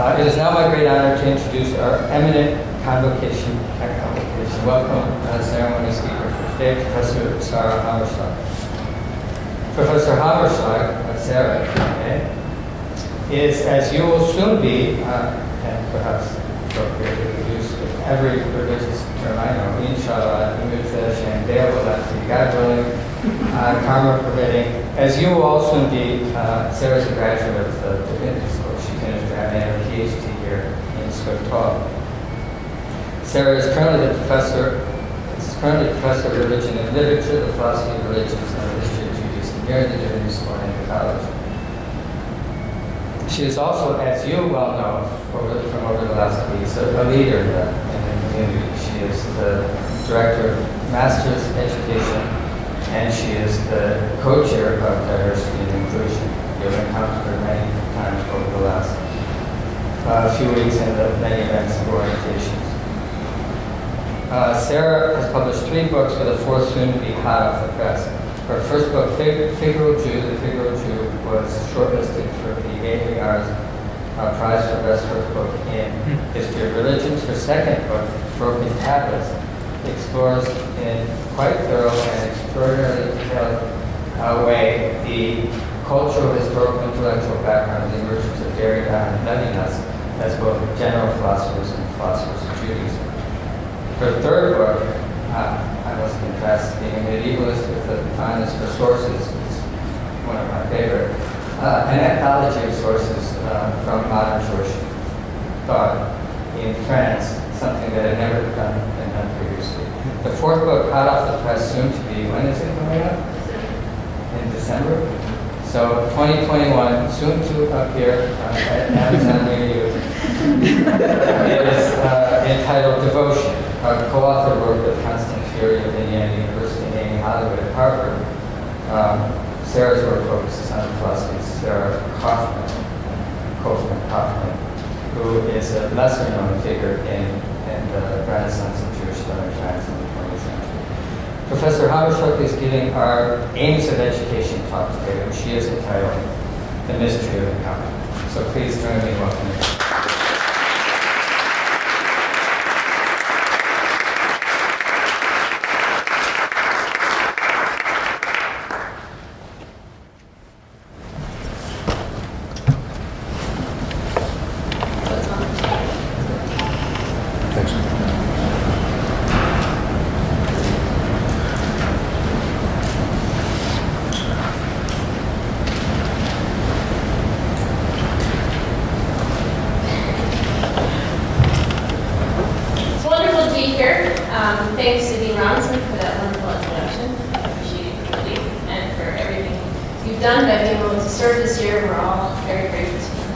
It is now my great honor to introduce our eminent convocation. Welcome ceremony speaker for today, Professor Sarah Hammerschlag. Professor Hammerschlag, Sarah, is, as you will soon be, and perhaps appropriately used with every religious term I know, inshallah, and God willing, karma permitting. As you will all soon be, Sarah's a graduate of the Divinity School. She finished her MA and PhD here in Swift Hall. Sarah is currently professor of religion and literature, the philosophy of religions, and the history of Judaism here at the Divinity School and the college. She is also, as you well know from over the last weeks, a leader in the community. She is the director of master's education, and she is the co-chair of diversity and inclusion. You've encountered her many times over the last few weeks in the many events and orientations. Sarah has published 3 books with a 4th soon to be hot off the press. Her first book, Figaro Jew, The Figaro Jew, was shortlisted for the AAR's prize for best first book in history of religions. Her second book, Broken Tablets, explores in quite thorough and extraordinarily detailed way the cultural, historical, intellectual background of the emergence of Derrida and Levinas as both general philosophers and philosophers of Judaism. Her third book, I must confess, being a medievalist with a fondness for sources, is one of my favorite. An anthology of sources from modern Jewish thought in France, something that had never been done previously. The 4th book, hot off the press, soon to be, when is it coming out? In December? So 2021, soon to appear at Amazon near you. It is entitled Devotion, a co-authored work with Constance Fury of Indiana University and Amy Hollywood at Harvard. Sarah's work focuses on the philosophy of Sarah Kaufman, who is a lesser-known figure in the Renaissance of Jewish thought in France in the 20th century. Professor Hammerschlag is giving our Aims of Education talk today, which she has entitled The Mystery of Income. So please join me in welcoming her. Thanks to Dean Robinson for that wonderful introduction. I appreciate it completely, and for everything you've done by being able to serve this year. We're all very grateful to you.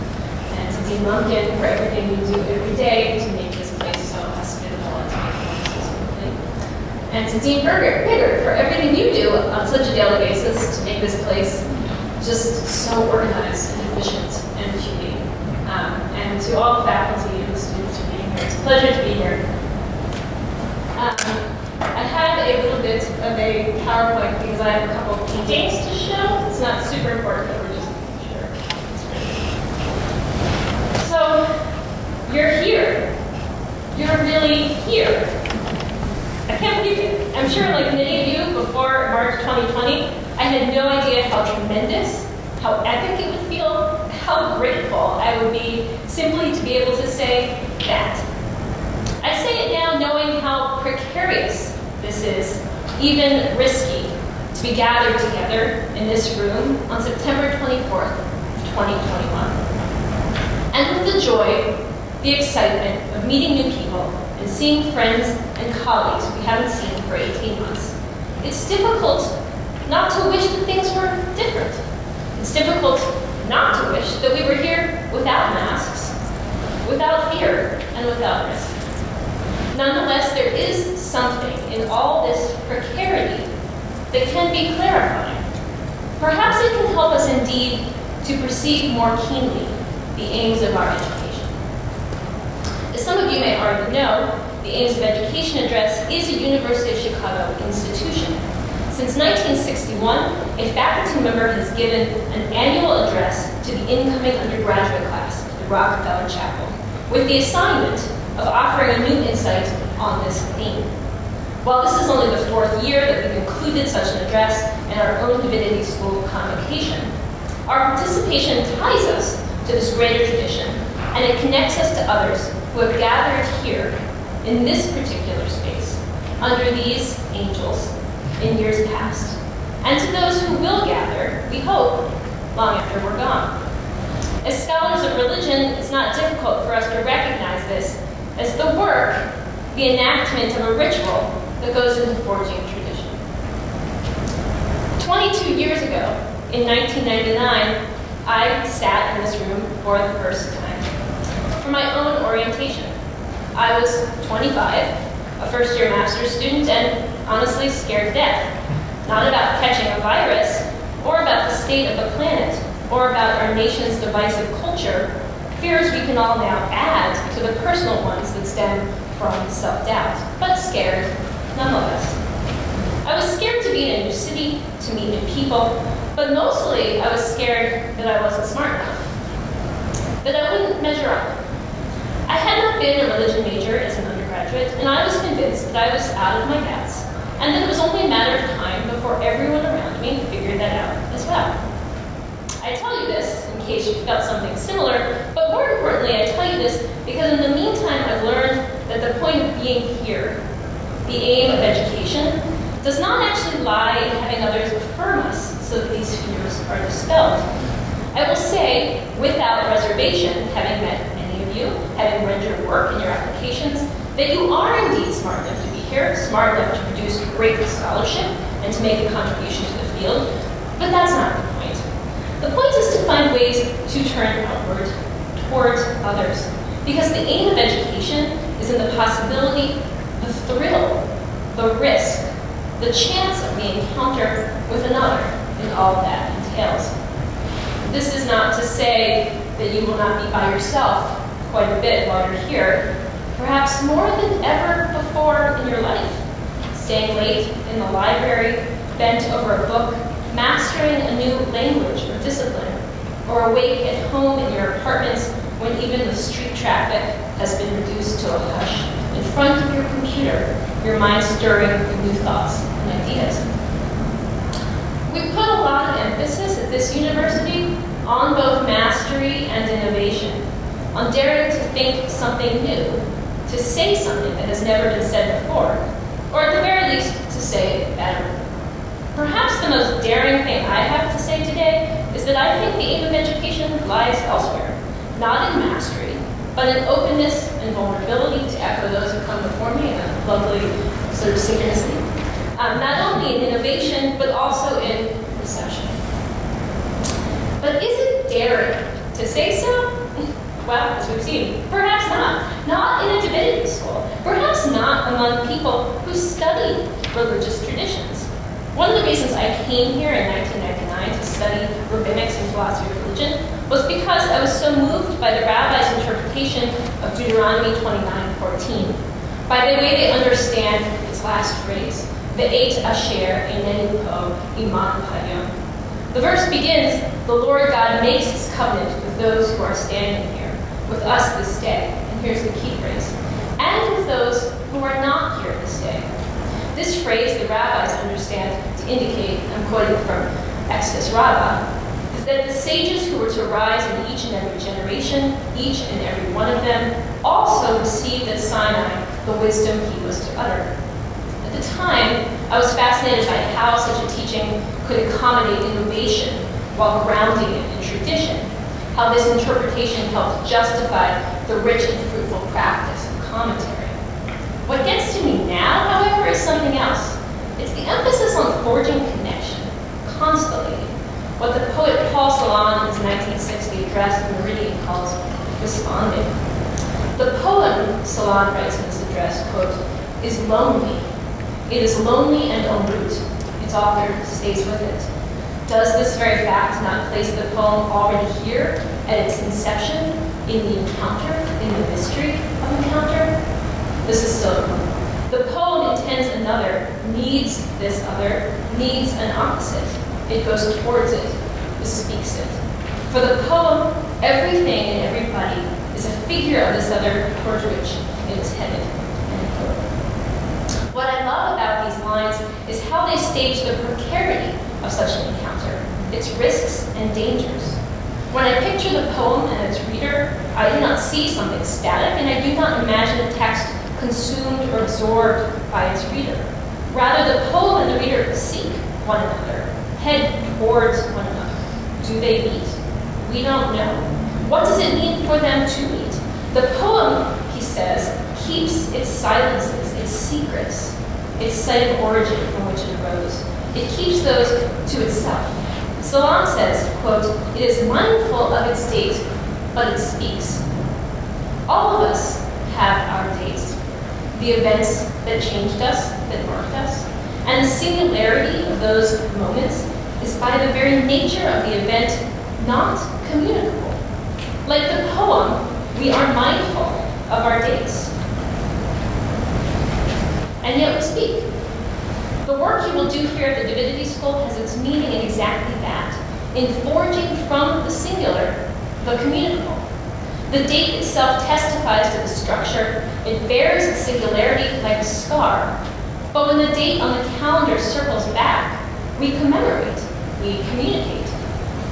And to Dean Lumpkin for everything you do every day to make this place so hospitable and to make it so complete. And to Dean Bigger for everything you do on such a daily basis to make this place just so organized and efficient and humane. And to all the faculty and the students for being here. It's a pleasure to be here. I have a little bit of a PowerPoint because I have a couple of key dates to show. It's not super important, but we're just sure it's ready. So, you're here. You're really here. I can't believe it. I'm sure like many of you before March 2020, I had no idea how tremendous, how epic it would feel, how grateful I would be simply to be able to say that. I say it now knowing how precarious this is, even risky, to be gathered together in this room on September 24th, 2021. And with the joy, the excitement of meeting new people and seeing friends and colleagues we haven't seen for 18 months, it's difficult not to wish that things were different. It's difficult not to wish that we were here without masks, without fear, and without risk. Nonetheless, there is something in all this precarity that can be clarifying. Perhaps it can help us indeed to perceive more keenly the aims of our education. As some of you may already know, the Aims of Education Address is a University of Chicago institution. Since 1961, a faculty member has given an annual address to the incoming undergraduate class, the Rockefeller Chapel, with the assignment of offering a new insight on this theme. While this is only the 4th year that we've included such an address in our own Divinity School convocation, our participation ties us to this greater tradition, and it connects us to others who have gathered here in this particular space, under these angels, in years past, and to those who will gather, we hope, long after we're gone. As scholars of religion, it's not difficult for us to recognize this as the work, the enactment of a ritual that goes into forging tradition. 22 years ago, in 1999, I sat in this room for the first time for my own orientation. I was 25, a first-year master's student, and honestly scared to death. Not about catching a virus, or about the state of the planet, or about our nation's divisive culture, fears we can all now add to the personal ones that stem from self-doubt, but scared nonetheless. I was scared to be in a new city, to meet new people, but mostly I was scared that I wasn't smart enough, that I wouldn't measure up. I had not been a religion major as an undergraduate, and I was convinced that I was out of my depths, and that it was only a matter of time before everyone around me figured that out as well. I tell you this in case you felt something similar, but more importantly, I tell you this because in the meantime, I've learned that the point of being here, the aim of education, does not actually lie in having others affirm us so that these fears are dispelled. I will say, without reservation, having met many of you, having read your work and your applications, that you are indeed smart enough to be here, smart enough to produce great scholarship and to make a contribution to the field, but that's not the point. The point is to find ways to turn outward towards others, because the aim of education is in the possibility, the thrill, the risk, the chance of the encounter with another and all that entails. This is not to say that you will not be by yourself quite a bit while you're here, perhaps more than ever before in your life, staying late in the library, bent over a book, mastering a new language or discipline, or awake at home in your apartments when even the street traffic has been reduced to a hush, in front of your computer, your mind stirring with new thoughts and ideas. We put a lot of emphasis at this university on both mastery and innovation, on daring to think something new, to say something that has never been said before, or at the very least, to say it better. Perhaps the most daring thing I have to say today is that I think the aim of education lies elsewhere, not in mastery, but in openness and vulnerability, to echo those who come before me in a lovely sort of synchronicity. Not only in innovation, but also in reception. But is it daring to say so? Well, as we've seen, perhaps not. Not in a divinity school. Perhaps not among people who study religious traditions. One of the reasons I came here in 1999 to study rabbinics and philosophy of religion was because I was so moved by the rabbi's interpretation of Deuteronomy 29:14, by the way they understand its last phrase, Ve'et asher einenu po iman hayom. The verse begins, the Lord God makes his covenant with those who are standing here, with us this day, and here's the key phrase, and with those who are not here this day. This phrase the rabbis understand to indicate, I'm quoting from Exodus Rabbah, is that the sages who were to rise in each and every generation, each and every one of them, also received at Sinai the wisdom he was to utter. At the time, I was fascinated by how such a teaching could accommodate innovation while grounding it in tradition, how this interpretation helped justify the rich and fruitful practice of commentary. What gets to me now, however, is something else. It's the emphasis on forging connection, constellating, what the poet Paul Celan in his 1960 address in Meridian calls responding. The poem Celan writes in this address, quote, is lonely. It is lonely and en route. Its author stays with it. Does this very fact not place the poem already here at its inception, in the encounter, in the mystery of encounter? This is still a poem. The poem intends another, needs this other, needs an opposite. It goes towards it, bespeaks it. For the poem, everything and everybody is a figure of this other towards which it is headed. End quote. What I love about these lines is how they stage the precarity of such an encounter, its risks and dangers. When I picture the poem and its reader, I do not see something static, and I do not imagine a text consumed or absorbed by its reader. Rather, the poem and the reader seek one another, head towards one another. Do they meet? We don't know. What does it mean for them to meet? The poem, he says, keeps its silences, its secrets, its site of origin from which it arose. It keeps those to itself. Salon says, quote, "It is mindful of its date, but it speaks." All of us have our dates, the events that changed us, that marked us, and the singularity of those moments is by the very nature of the event not communicable. Like the poem, we are mindful of our dates, and yet we speak. The work you will do here at the Divinity School has its meaning in exactly that, in forging from the singular the communicable. The date itself testifies to the structure. It bears its singularity like a scar. But when the date on the calendar circles back, we commemorate, we communicate.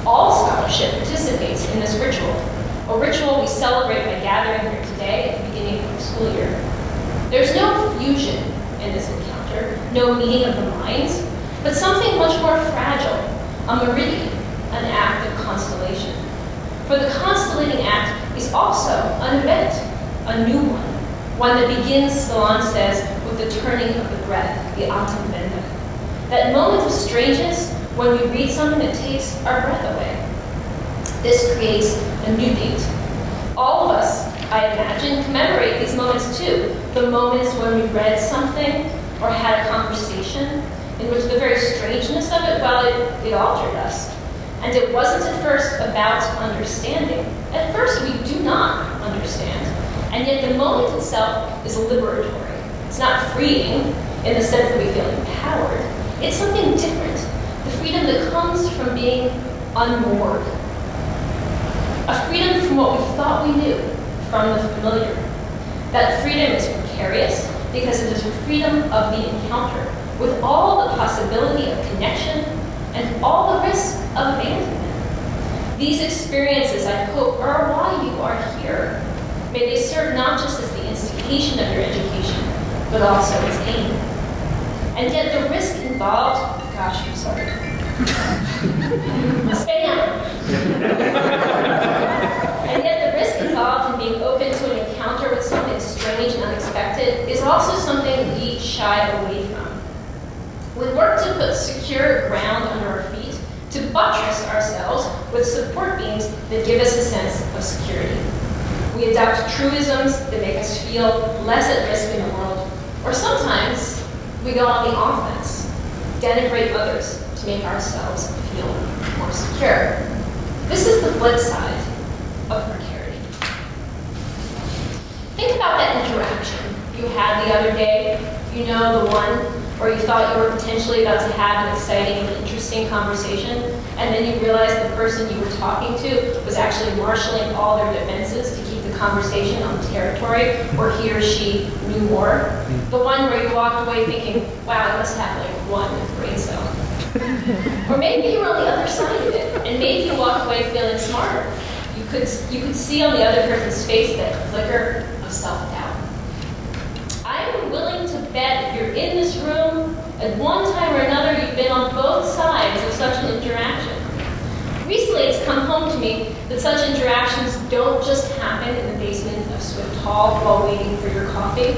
All scholarship participates in this ritual, a ritual we celebrate by gathering here today at the beginning of the school year. There's no fusion in this encounter, no meeting of the minds, but something much more fragile, a meridian, an act of constellation. For the constellating act is also an event, a new one that begins, Salon says, with the turning of the breath, the atem venda. That moment of strangeness when we read something that takes our breath away. This creates a new date. All of us, I imagine, commemorate these moments too. The moments when we read something or had a conversation in which the very strangeness of it, well, it altered us. And it wasn't at first about understanding. At first, we do not understand. And yet the moment itself is liberatory. It's not freeing in the sense that we feel empowered. It's something different. The freedom that comes from being unmoored. A freedom from what we thought we knew, from the familiar. That freedom is precarious because it is a freedom of the encounter, with all the possibility of connection and all the risk of abandonment. These experiences, I hope, are why you are here. May they serve not just as the instigation of your education, but also its aim. And yet the risk involved, gosh, I'm sorry. Spam. And yet the risk involved in being open to an encounter with something strange and unexpected is also something we shy away from. We work to put secure ground under our feet, to buttress ourselves with support beams that give us a sense of security. We adopt truisms that make us feel less at risk in the world, or sometimes we go on the offense, denigrate others to make ourselves feel more secure. This is the flip side of precarity. Think about that interaction you had the other day, you know, the one where you thought you were potentially about to have an exciting and interesting conversation, and then you realized the person you were talking to was actually marshaling all their defenses to keep the conversation on territory where he or she knew more. The one where you walked away thinking, wow, I must have like one brain cell. Or maybe you were on the other side of it, and maybe you walked away feeling smarter. You could see on the other person's face that flicker of self-doubt. I'm willing to bet if you're in this room, at one time or another, you've been on both sides of such an interaction. Recently, it's come home to me that such interactions don't just happen in the basement of Swift Hall while waiting for your coffee.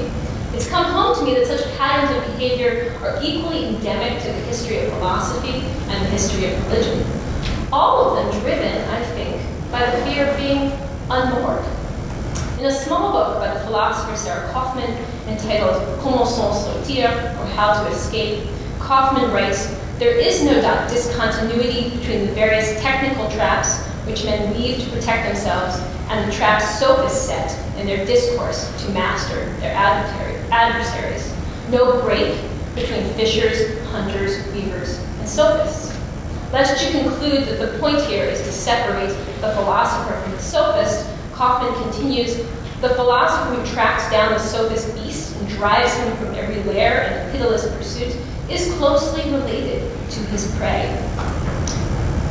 It's come home to me that such patterns of behavior are equally endemic to the history of philosophy and the history of religion. All of them driven, I think, by the fear of being unmoored. In a small book by the philosopher Eleanor Kaufman entitled Comment s'en sortir, or How to Escape, Kaufman writes, there is no doubt discontinuity between the various technical traps which men weave to protect themselves and the traps sophists set in their discourse to master their adversaries. No break between fishers, hunters, weavers, and sophists. Lest you conclude that the point here is to separate the the philosopher from the sophist, Kaufman continues, the philosopher who tracks down the sophist beast and drives him from every lair in a pitiless pursuit is closely related to his prey.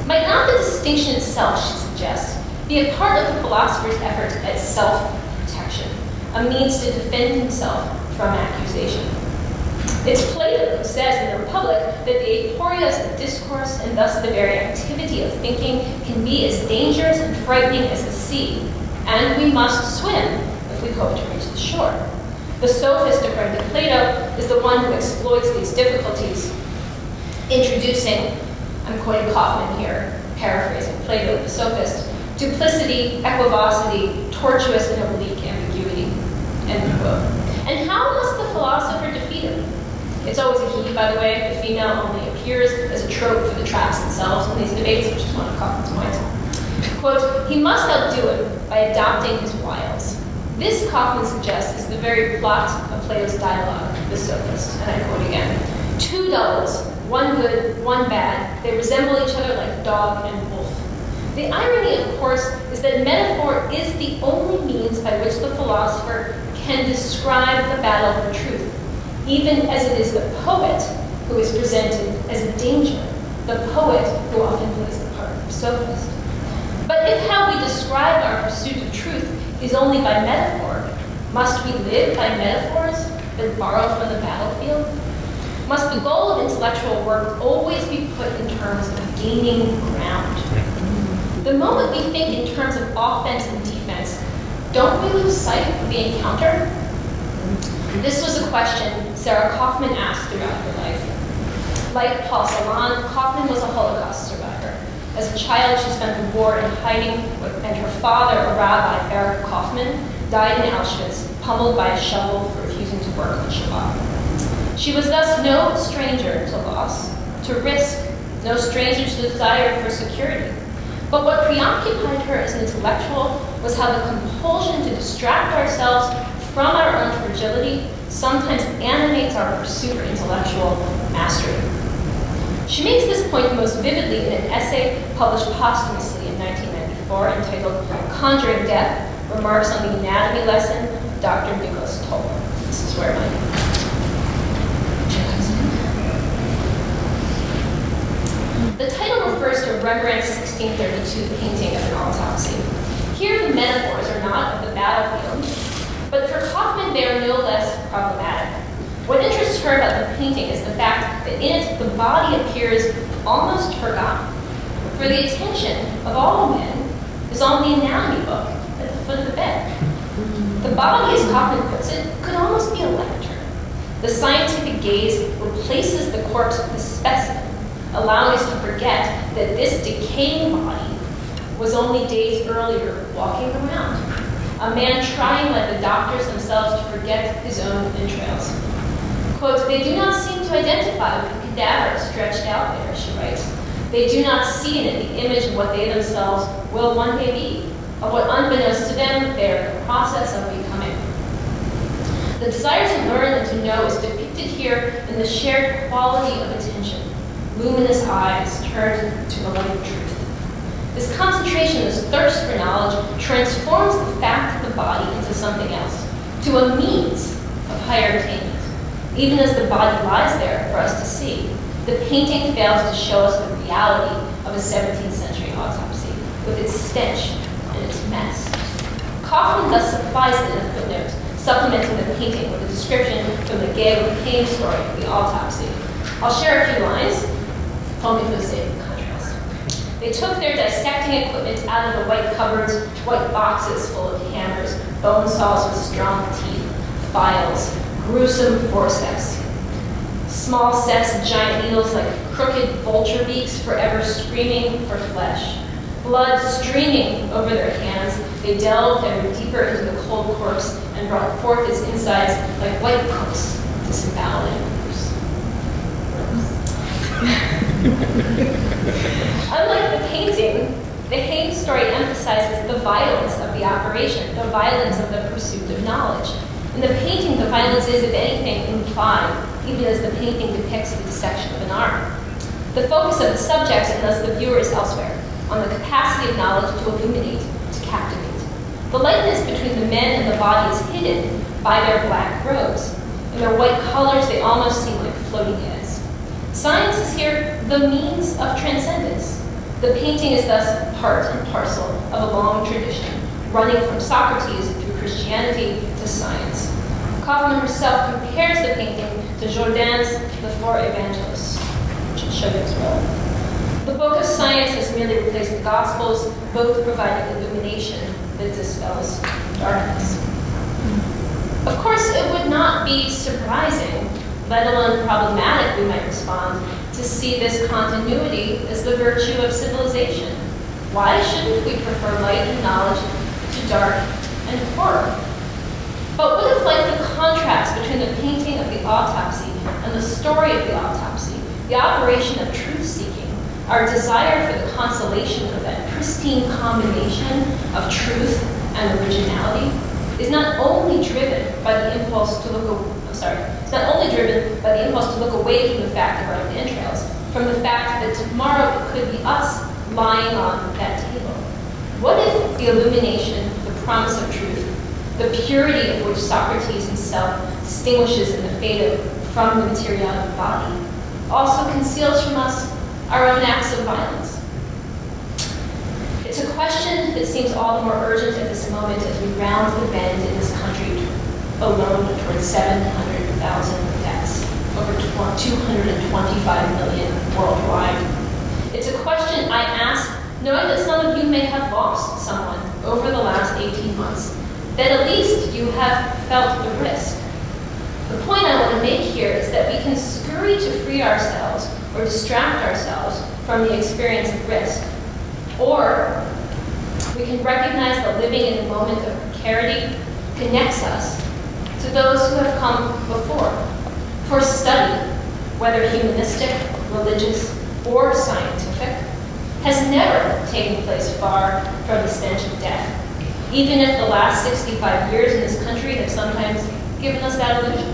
Might not the distinction itself, she suggests, be a part of the philosopher's effort at self-protection, a means to defend himself from accusation? It's Plato who says in the Republic that the aporias of discourse and thus the very activity of thinking can be as dangerous and frightening as the sea, and we must swim if we hope to reach the shore. The sophist, according to Plato, is the one who exploits these difficulties, introducing, I'm quoting Kaufman here, paraphrasing Plato, the sophist, duplicity, equivocity, tortuous and oblique ambiguity, end quote. And how must the philosopher defeat him? It's always a he, by the way. The female only appears as a trope for the traps themselves in these debates, which is one of Kaufman's points. Quote, he must outdo him by adopting his wiles. This, Kaufman suggests, is the very plot of Plato's dialogue, The Sophist, and I quote again. Two doubles, one good, one bad, they resemble each other like dog and wolf. The irony, of course, is that metaphor is the only means by which the philosopher can describe the battle for truth, even as it is the poet who is presented as a danger, the poet who often plays the part of sophist. But if how we describe our pursuit of truth is only by metaphor, must we live by metaphors that borrow from the battlefield? Must the goal of intellectual work always be put in terms of gaining ground? The moment we think in terms of offense and defense, don't we lose sight of the encounter? This was a question Sarah Kaufman asked throughout her life. Like Paul Celan, Kaufman was a Holocaust survivor. As a child, she spent the war in hiding, and her father, a rabbi, Erich Kaufman, died in Auschwitz, pummeled by a shovel for refusing to work on Shabbat. She was thus no stranger to loss, to risk, no stranger to the desire for security. But what preoccupied her as an intellectual was how the compulsion to distract ourselves from our own fragility sometimes animates our pursuit for intellectual mastery. She makes this point most vividly in an essay published posthumously in 1994 entitled Conjuring Death, Remarks on the Anatomy Lesson, Dr. Nikos Tol. This is where my The title refers to Rembrandt's 1632 painting of an autopsy. Here the metaphors are not of the battlefield, but for Kaufman they are no less problematic. What interests her about the painting is the fact that in it the body appears almost forgotten. For the attention of all men is on the anatomy book at the foot of the bed. The body, as Kaufman puts it, could almost be a lectern. The scientific gaze replaces the corpse with the specimen, allowing us to forget that this decaying body was only days earlier walking around. A man trying, like the doctors themselves, to forget his own entrails. Quote, they do not seem to identify with the cadaver stretched out there, she writes. They do not see in it the image of what they themselves will one day be, of what unbeknownst to them they are in the process of becoming. The desire to learn and to know is depicted here in the shared quality of attention. Luminous eyes turned to the light of truth. This concentration, this thirst for knowledge, transforms the fact of the body into something else, to a means of higher attainment. Even as the body lies there for us to see, the painting fails to show us the reality of a 17th century autopsy, with its stench and its mess. Kaufman thus supplies it in a footnote, supplementing the painting with a description from the Gail Payne story of the autopsy. I'll share a few lines, only for the sake of contrast. They took their dissecting equipment out of the white cupboards, white boxes full of hammers, bone saws with strong teeth, files, gruesome forceps, small sets of giant needles like crooked vulture beaks forever screaming for flesh. Blood streaming over their hands, they delved ever deeper into the cold corpse and brought forth its insides like white cooks disemboweling. Unlike the painting, the Haynes story emphasizes the violence of the operation, the violence of the pursuit of knowledge. In the painting, the violence is, if anything, implied, even as the painting depicts the dissection of an arm. The focus of the subjects and thus the viewer is elsewhere. on the capacity of knowledge to illuminate, to captivate. The likeness between the men and the body is hidden by their black robes. In their white colors, they almost seem like floating heads. Science is here the means of transcendence. The painting is thus part and parcel of a long tradition, running from Socrates through Christianity to science. Kaufman herself compares the painting to Jordain's The Four Evangelists, which I'll show you as well. The book of science has merely replaced the Gospels, both providing illumination that dispels darkness. Of course, it would not be surprising, let alone problematic, we might respond, to see this continuity as the virtue of civilization. Why shouldn't we prefer light and knowledge to dark and horror? But what if, like the contrast between the painting of the autopsy and the story of the autopsy, the operation of truth-seeking, our desire for the consolation of that pristine combination of truth and originality, is not only driven by the impulse to look away from the fact of our own entrails, from the fact that tomorrow it could be us lying on that table. What if the illumination, the promise of truth, the purity of which Socrates himself distinguishes in the Phaedo from the materiality of the body, also conceals from us our own acts of violence? It's a question that seems all the more urgent at this moment as we round the bend in this country alone towards 700,000 deaths, over 225 million worldwide. It's a question I ask knowing that some of you may have lost someone over the last 18 months, that at least you have felt the risk. The point I want to make here is that we can scurry to free ourselves or distract ourselves from the experience of risk. Or we can recognize that living in a moment of precarity connects us to those who have come before. For study, whether humanistic, religious, or scientific, has never taken place far from the stench of death, even if the last 65 years in this country have sometimes given us that illusion.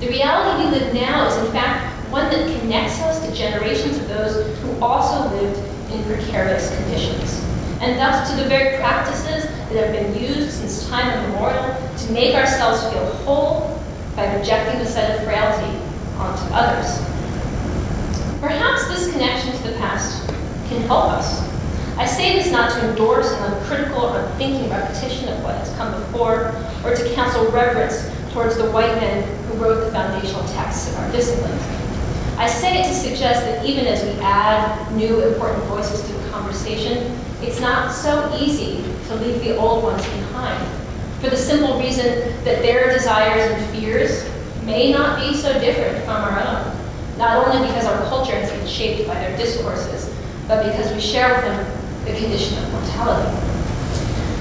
The reality we live now is in fact one that connects us to generations of those who also lived in precarious conditions, and thus to the very practices that have been used since time immemorial to make ourselves feel whole by projecting the set of frailty onto others. Perhaps this connection to the past can help us. I say this not to endorse an uncritical or unthinking repetition of what has come before, or to counsel reverence towards the white men who wrote the foundational texts of our disciplines. I say it to suggest that even as we add new important voices to the conversation, it's not so easy to leave the old ones behind, for the simple reason that their desires and fears may not be so different from our own, not only because our culture has been shaped by their discourses, but because we share with them the condition of mortality.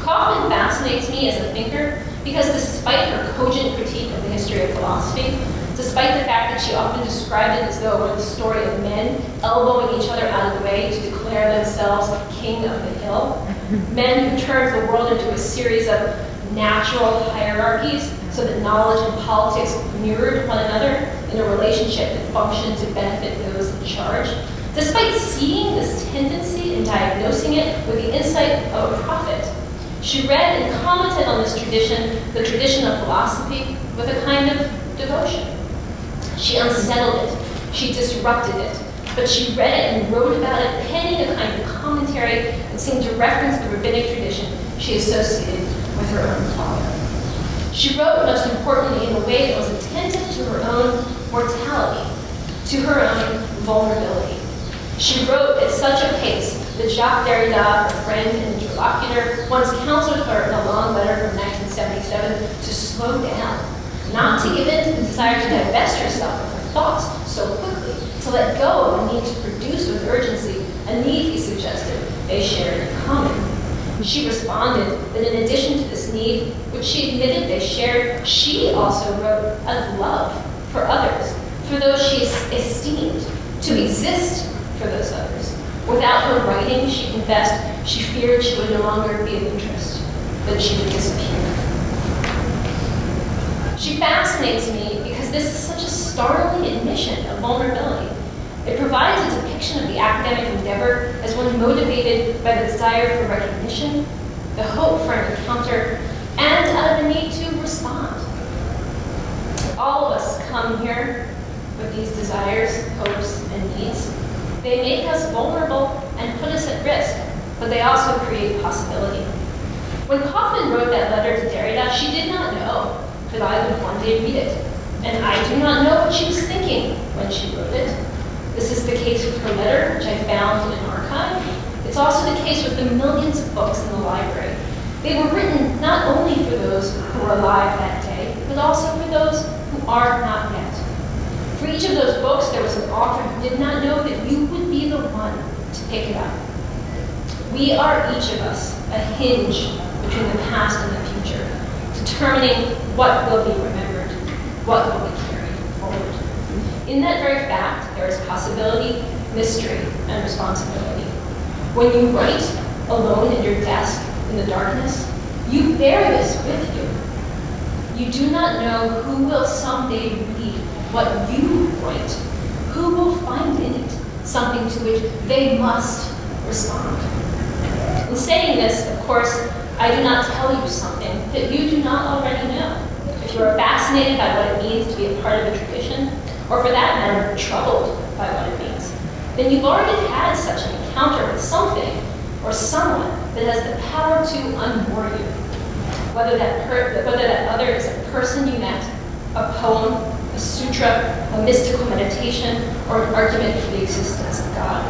Kaufman fascinates me as a thinker because despite her cogent critique of the history of philosophy, despite the fact that she often described it as though it were the story of men elbowing each other out of the way to declare themselves king of the hill, men who turned the world into a series of natural hierarchies so that knowledge and politics mirrored one another in a relationship that functioned to benefit those in charge, despite seeing this tendency and diagnosing it with the insight of a prophet, she read and commented on this tradition, the tradition of philosophy, with a kind of devotion. She unsettled it, she disrupted it, but she read it and wrote about it, penning a kind of commentary that seemed to reference the rabbinic tradition she associated with her own father. She wrote, most importantly, in a way that was attentive to her own mortality, to her own vulnerability. She wrote at such a pace that Jacques Derrida, her friend and interlocutor, once counseled her in a long letter from 1977 to slow down, not to give in to the desire to divest herself of her thoughts so quickly, to let go of the need to produce with urgency, a need, he suggested, they shared in common. She responded that in addition to this need, which she admitted they shared, she also wrote of love for others, for those she esteemed, to exist for those others. Without her writing, she confessed, she feared she would no longer be of interest, that she would disappear. She fascinates me because this is such a startling admission of vulnerability. It provides a depiction of the academic endeavor as one motivated by the desire for recognition, the hope for an encounter, and out of the need to respond. All of us come here with these desires, hopes, and needs. They make us vulnerable and put us at risk, but they also create possibility. When Kaufman wrote that letter to Derrida, she did not know that I would one day read it. And I do not know what she was thinking when she wrote it. This is the case with her letter, which I found in an archive. It's also the case with the millions of books in the library. They were written not only for those who were alive that day, but also for those who are not yet. For each of those books, there was an author who did not know that you would be the one to pick it up. We are each of us a hinge between the past and the future, determining what will be remembered, what will be carried forward. In that very fact, there is possibility, mystery, and responsibility. When you write alone at your desk in the darkness, you bear this with you. You do not know who will someday read what you write, who will find in it something to which they must respond. In saying this, of course, I do not tell you something that you do not already know. If you are fascinated by what it means to be a part of a tradition, or for that matter, troubled by what it means, then you've already had such an encounter with something or someone that has the power to unmoor you. Whether that other is a person you met, a poem, a sutra, a mystical meditation, or an argument for the existence of God.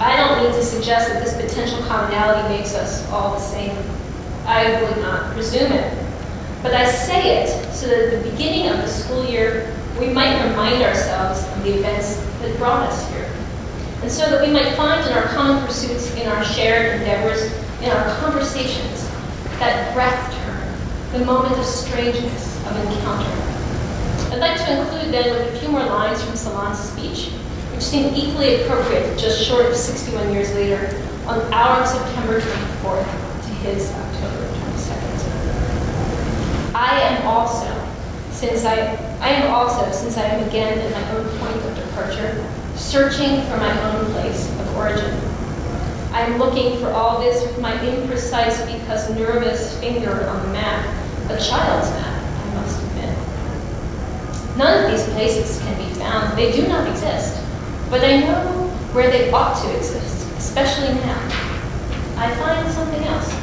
I don't mean to suggest that this potential commonality makes us all the same. I would not presume it. But I say it so that at the beginning of the school year, we might remind ourselves of the events that brought us here. And so that we might find in our common pursuits, in our shared endeavors, in our conversations, that breath turn, the moment of strangeness, of encounter. I'd like to include then with a few more lines from Salon's speech, which seem equally appropriate just short of 61 years later, on our September 24th to his October 22nd. I am also, since I am again at my own point of departure, searching for my own place of origin. I am looking for all this with my imprecise because nervous finger on the map, a child's map, I must admit. None of these places can be found. They do not exist. But I know where they ought to exist, especially now. I find something else.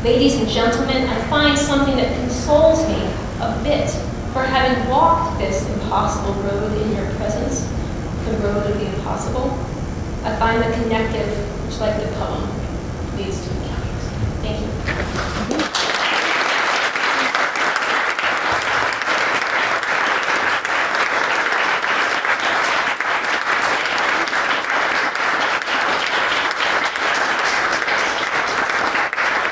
Ladies and gentlemen, I find something that consoles me a bit for having walked this impossible road in your presence, the road of the impossible. I find the connective, which like the poem, leads to encounters. Thank you.